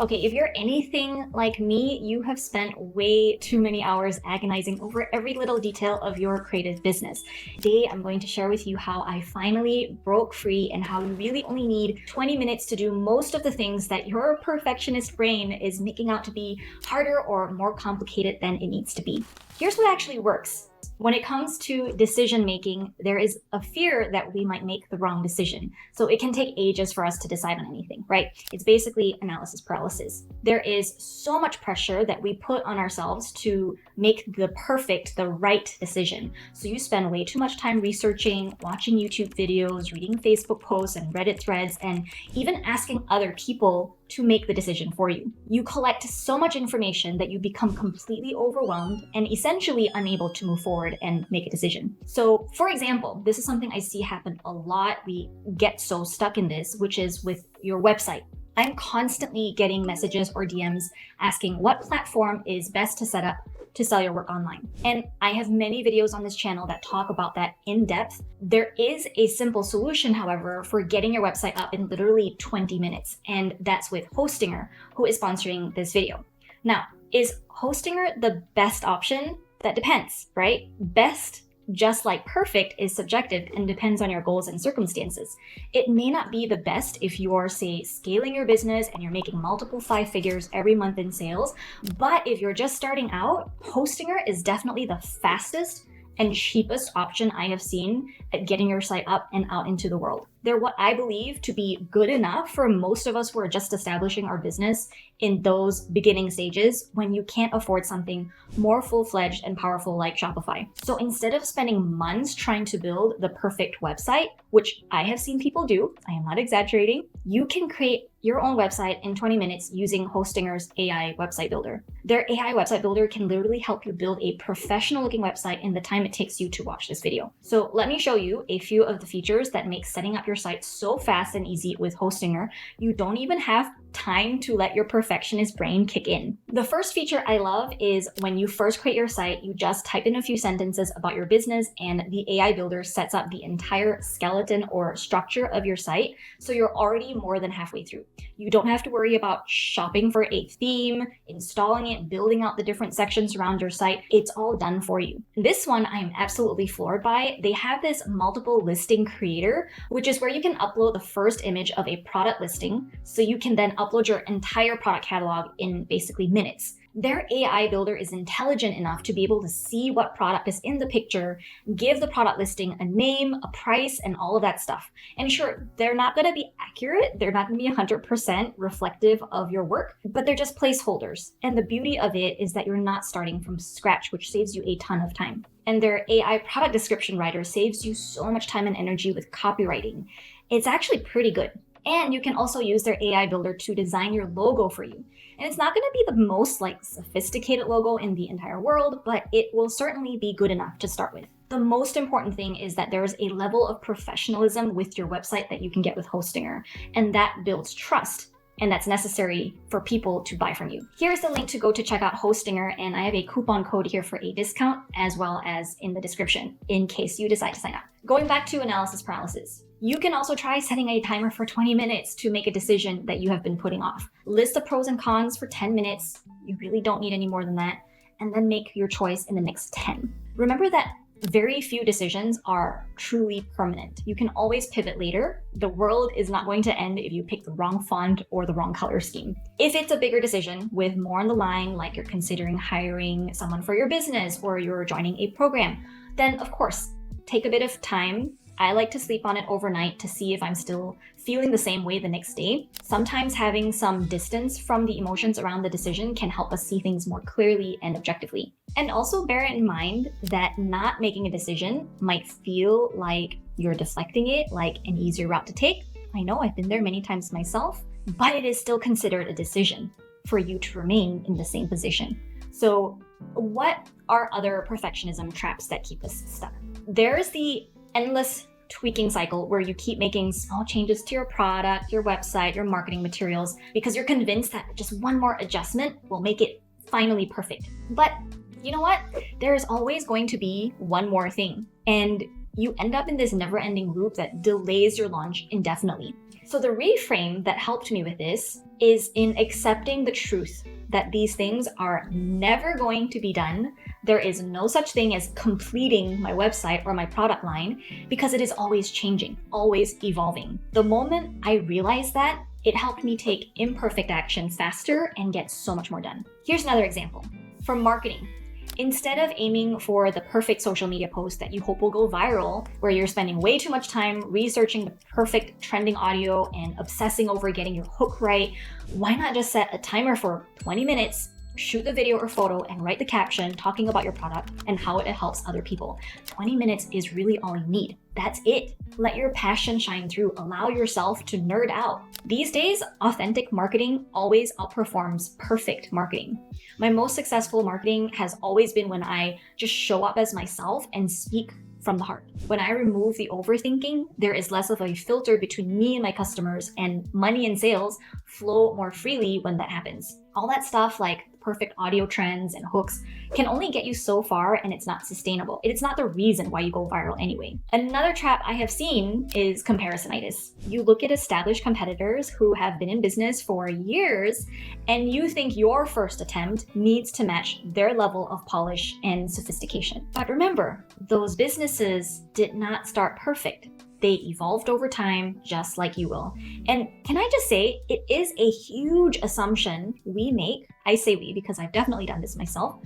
Okay, if you're anything like me, you have spent way too many hours agonizing over every little detail of your creative business. Today, I'm going to share with you how I finally broke free and how you really only need 20 minutes to do most of the things that your perfectionist brain is making out to be harder or more complicated than it needs to be. Here's what actually works. When it comes to decision making, there is a fear that we might make the wrong decision. So it can take ages for us to decide on anything, right? It's basically analysis paralysis. There is so much pressure that we put on ourselves to make the right decision. So you spend way too much time researching, watching YouTube videos, reading Facebook posts and Reddit threads, and even asking other people to make the decision for you. You collect so much information that you become completely overwhelmed and essentially unable to move forward and make a decision. So for example, this is something I see happen a lot. We get so stuck in this, which is with your website. I'm constantly getting messages or DMs asking what platform is best to set up to sell your work online. And I have many videos on this channel that talk about that in depth. There is a simple solution, however, for getting your website up in literally 20 minutes. And that's with Hostinger, who is sponsoring this video. Now, is Hostinger the best option? That depends, right? Best, just like perfect, is subjective and depends on your goals and circumstances. It may not be the best if you're, say, scaling your business and you're making multiple 5 figures every month in sales, but if you're just starting out, Hostinger is definitely the fastest and cheapest option I have seen at getting your site up and out into the world. They're what I believe to be good enough for most of us who are just establishing our business in those beginning stages when you can't afford something more full-fledged and powerful like Shopify. So instead of spending months trying to build the perfect website, which I have seen people do, I am not exaggerating, you can create your own website in 20 minutes using Hostinger's AI website builder. Their AI website builder can literally help you build a professional looking website in the time it takes you to watch this video. So let me show you a few of the features that make setting up your site so fast and easy with Hostinger. You don't even have time to let your perfectionist brain kick in. The first feature I love is when you first create your site, you just type in a few sentences about your business and the AI builder sets up the entire skeleton or structure of your site. So you're already more than halfway through. You don't have to worry about shopping for a theme, installing it, building out the different sections around your site. It's all done for you. This one I am absolutely floored by. They have this multiple listing creator, which is where you can upload the first image of a product listing. So you can then upload your entire product catalog in basically minutes. Their AI builder is intelligent enough to be able to see what product is in the picture, give the product listing a name, a price, and all of that stuff. And sure, they're not going to be accurate. They're not going to be 100% reflective of your work, but they're just placeholders. And the beauty of it is that you're not starting from scratch, which saves you a ton of time. And their AI product description writer saves you so much time and energy with copywriting. It's actually pretty good. And you can also use their AI builder to design your logo for you. And it's not going to be the most sophisticated logo in the entire world, but it will certainly be good enough to start with. The most important thing is that there is a level of professionalism with your website that you can get with Hostinger, and that builds trust. And that's necessary for people to buy from you. Here's the link to go to check out Hostinger, and I have a coupon code here for a discount as well as in the description in case you decide to sign up. Going back to analysis paralysis. You can also try setting a timer for 20 minutes to make a decision that you have been putting off. List the pros and cons for 10 minutes. You really don't need any more than that. And then make your choice in the next 10. Remember that very few decisions are truly permanent. You can always pivot later. The world is not going to end if you pick the wrong font or the wrong color scheme. If it's a bigger decision with more on the line, like you're considering hiring someone for your business or you're joining a program, then of course, take a bit of time. I like to sleep on it overnight to see if I'm still feeling the same way the next day. Sometimes having some distance from the emotions around the decision can help us see things more clearly and objectively. And also bear in mind that not making a decision might feel like you're deflecting it, like an easier route to take. I know I've been there many times myself, but it is still considered a decision for you to remain in the same position. So what are other perfectionism traps that keep us stuck? There's the endless tweaking cycle where you keep making small changes to your product, your website, your marketing materials, because you're convinced that just one more adjustment will make it finally perfect. But you know what? There is always going to be one more thing, and you end up in this never-ending loop that delays your launch indefinitely. So the reframe that helped me with this is in accepting the truth that these things are never going to be done. There is no such thing as completing my website or my product line because it is always changing, always evolving. The moment I realized that, it helped me take imperfect action faster and get so much more done. Here's another example. For marketing, instead of aiming for the perfect social media post that you hope will go viral, where you're spending way too much time researching the perfect trending audio and obsessing over getting your hook right, why not just set a timer for 20 minutes, shoot the video or photo, and write the caption talking about your product and how it helps other people. 20 minutes is really all you need. That's it. Let your passion shine through. Allow yourself to nerd out. These days, authentic marketing always outperforms perfect marketing. My most successful marketing has always been when I just show up as myself and speak from the heart. When I remove the overthinking, there is less of a filter between me and my customers, and money and sales flow more freely when that happens. All that stuff like perfect audio trends and hooks can only get you so far, and it's not sustainable. It's not the reason why you go viral anyway. Another trap I have seen is comparisonitis. You look at established competitors who have been in business for years, and you think your first attempt needs to match their level of polish and sophistication. But remember, those businesses did not start perfect. They evolved over time, just like you will. And can I just say, it is a huge assumption we make, I say we because I've definitely done this myself,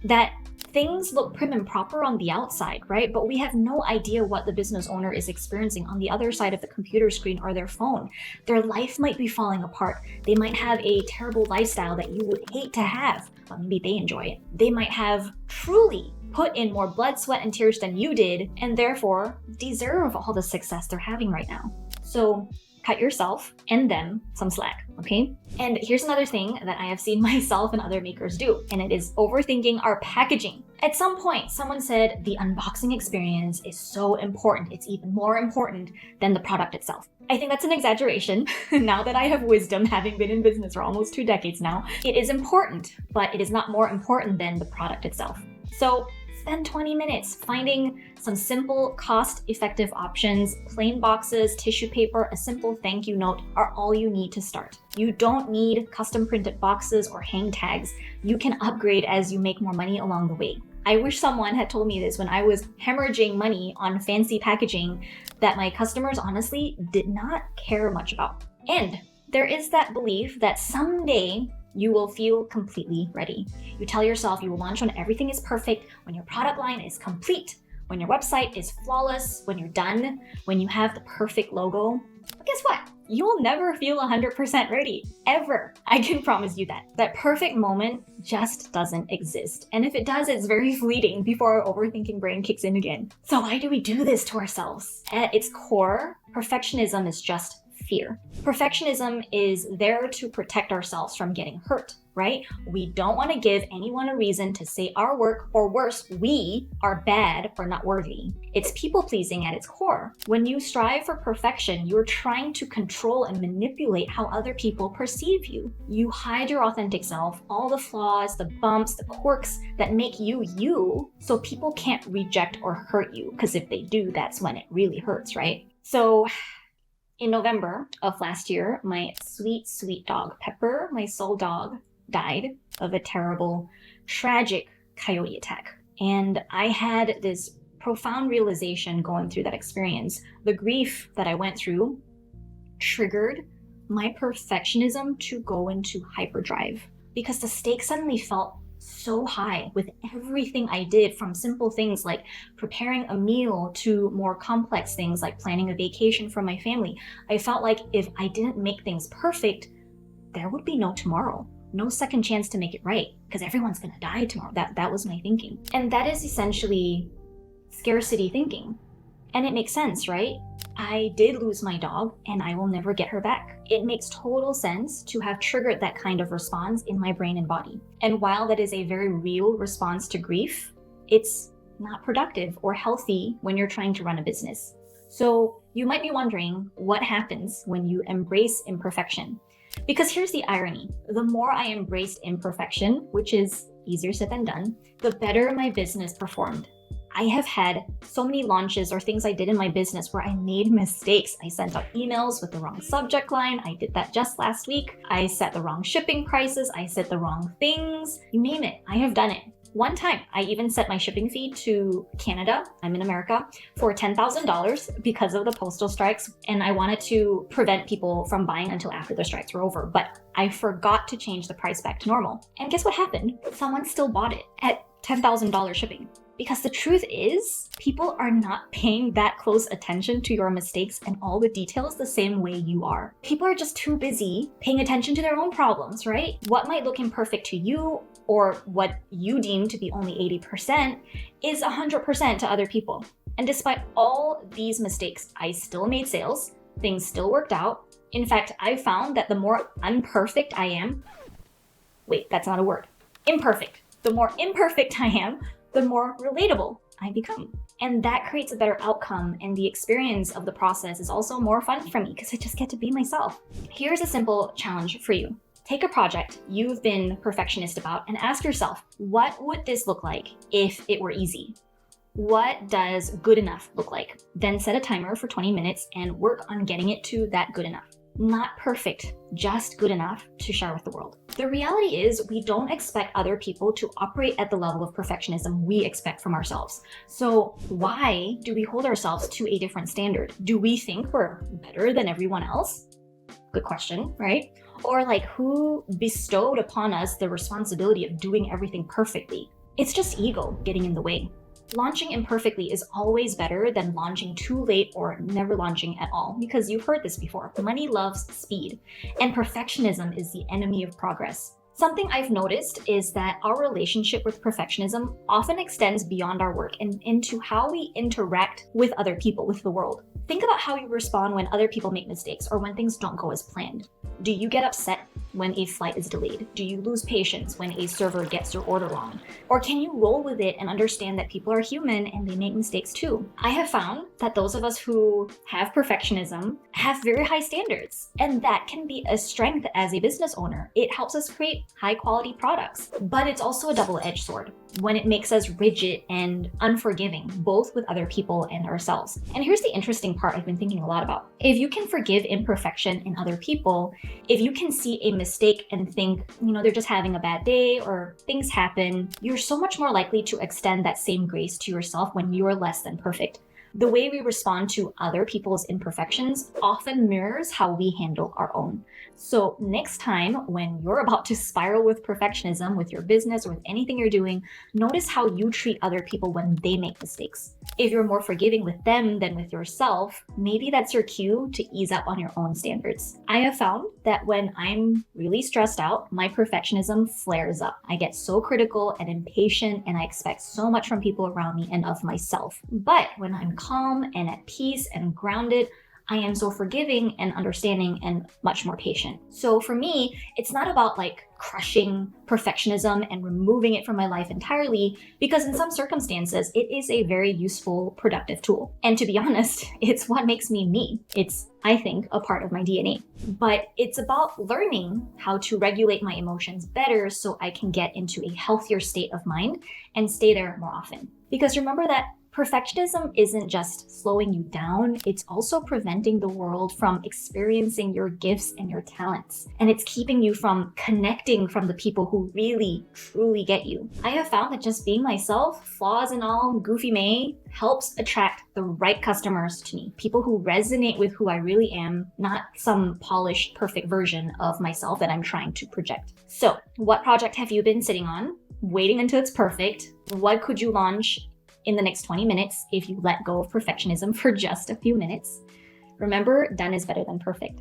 that things look prim and proper on the outside, right? But we have no idea what the business owner is experiencing on the other side of the computer screen or their phone. Their life might be falling apart. They might have a terrible lifestyle that you would hate to have, but maybe they enjoy it. They might have truly put in more blood, sweat, and tears than you did, and therefore deserve all the success they're having right now. So cut yourself and them some slack, okay? And here's another thing that I have seen myself and other makers do, and it is overthinking our packaging. At some point, someone said the unboxing experience is so important. It's even more important than the product itself. I think that's an exaggeration. Now that I have wisdom, having been in business for almost 2 decades now, it is important, but it is not more important than the product itself. So spend 20 minutes finding some simple, cost-effective options. Plain boxes, tissue paper, a simple thank you note are all you need to start. You don't need custom printed boxes or hang tags. You can upgrade as you make more money along the way. I wish someone had told me this when I was hemorrhaging money on fancy packaging that my customers honestly did not care much about. And there is that belief that someday you will feel completely ready. You tell yourself you will launch when everything is perfect, when your product line is complete, when your website is flawless, when you're done, when you have the perfect logo. But guess what? You'll never feel 100% ready, ever. I can promise you that. That perfect moment just doesn't exist. And if it does, it's very fleeting before our overthinking brain kicks in again. So why do we do this to ourselves? At its core, perfectionism is just fear. Perfectionism is there to protect ourselves from getting hurt, right? We don't want to give anyone a reason to say our work, or worse, we are bad or not worthy. It's people-pleasing at its core. When you strive for perfection, you're trying to control and manipulate how other people perceive you. You hide your authentic self, all the flaws, the bumps, the quirks that make you you, so people can't reject or hurt you, because if they do, that's when it really hurts, right? So in November of last year, my sweet, sweet dog, Pepper, my soul dog, died of a terrible, tragic coyote attack. And I had this profound realization going through that experience. The grief that I went through triggered my perfectionism to go into hyperdrive because the stakes suddenly felt so high with everything I did, from simple things like preparing a meal to more complex things like planning a vacation for my family. I felt like if I didn't make things perfect, there would be no tomorrow, no second chance to make it right, because everyone's gonna die tomorrow. That was my thinking. And that is essentially scarcity thinking. And it makes sense, right? I did lose my dog and I will never get her back. It makes total sense to have triggered that kind of response in my brain and body. And while that is a very real response to grief, it's not productive or healthy when you're trying to run a business. So you might be wondering what happens when you embrace imperfection. Because here's the irony. The more I embraced imperfection, which is easier said than done, the better my business performed. I have had so many launches or things I did in my business where I made mistakes. I sent out emails with the wrong subject line. I did that just last week. I set the wrong shipping prices. I said the wrong things. You name it, I have done it. One time, I even set my shipping fee to Canada, I'm in America, for $10,000 because of the postal strikes. And I wanted to prevent people from buying until after the strikes were over. But I forgot to change the price back to normal. And guess what happened? Someone still bought it at $10,000 shipping. Because the truth is, people are not paying that close attention to your mistakes and all the details the same way you are. People are just too busy paying attention to their own problems, right? What might look imperfect to you or what you deem to be only 80% is 100% to other people. And despite all these mistakes, I still made sales. Things still worked out. In fact, I found that the more imperfect I am, that's not a word, imperfect. The more imperfect I am, the more relatable I become. And that creates a better outcome, and the experience of the process is also more fun for me because I just get to be myself. Here's a simple challenge for you. Take a project you've been perfectionist about and ask yourself, what would this look like if it were easy? What does good enough look like? Then set a timer for 20 minutes and work on getting it to that good enough. Not perfect, just good enough to share with the world. The reality is we don't expect other people to operate at the level of perfectionism we expect from ourselves. So why do we hold ourselves to a different standard? Do we think we're better than everyone else? Good question, right? Or who bestowed upon us the responsibility of doing everything perfectly? It's just ego getting in the way. Launching imperfectly is always better than launching too late or never launching at all, because you've heard this before. Money loves speed, and perfectionism is the enemy of progress. Something I've noticed is that our relationship with perfectionism often extends beyond our work and into how we interact with other people, with the world. Think about how you respond when other people make mistakes or when things don't go as planned. Do you get upset when a flight is delayed? Do you lose patience when a server gets your order wrong? Or can you roll with it and understand that people are human and they make mistakes too? I have found that those of us who have perfectionism have very high standards, and that can be a strength as a business owner. It helps us create high quality products, but it's also a double-edged sword when it makes us rigid and unforgiving, both with other people and ourselves. And here's the interesting part I've been thinking a lot about. If you can forgive imperfection in other people, if you can see a mistake and think, they're just having a bad day or things happen, you're so much more likely to extend that same grace to yourself when you're less than perfect. The way we respond to other people's imperfections often mirrors how we handle our own. So next time when you're about to spiral with perfectionism with your business or with anything you're doing, notice how you treat other people when they make mistakes. If you're more forgiving with them than with yourself, maybe that's your cue to ease up on your own standards. I have found that when I'm really stressed out, my perfectionism flares up. I get so critical and impatient, and I expect so much from people around me and of myself. But when I'm calm and at peace and grounded, I am so forgiving and understanding and much more patient. So for me, it's not about crushing perfectionism and removing it from my life entirely, because in some circumstances, it is a very useful, productive tool. And to be honest, it's what makes me me. It's, I think, a part of my DNA. But it's about learning how to regulate my emotions better so I can get into a healthier state of mind and stay there more often. Because remember that perfectionism isn't just slowing you down, it's also preventing the world from experiencing your gifts and your talents. And it's keeping you from connecting from the people who really, truly get you. I have found that just being myself, flaws and all, goofy May, helps attract the right customers to me. People who resonate with who I really am, not some polished, perfect version of myself that I'm trying to project. So, what project have you been sitting on, waiting until it's perfect? What could you launch in the next 20 minutes if you let go of perfectionism for just a few minutes? Remember, done is better than perfect.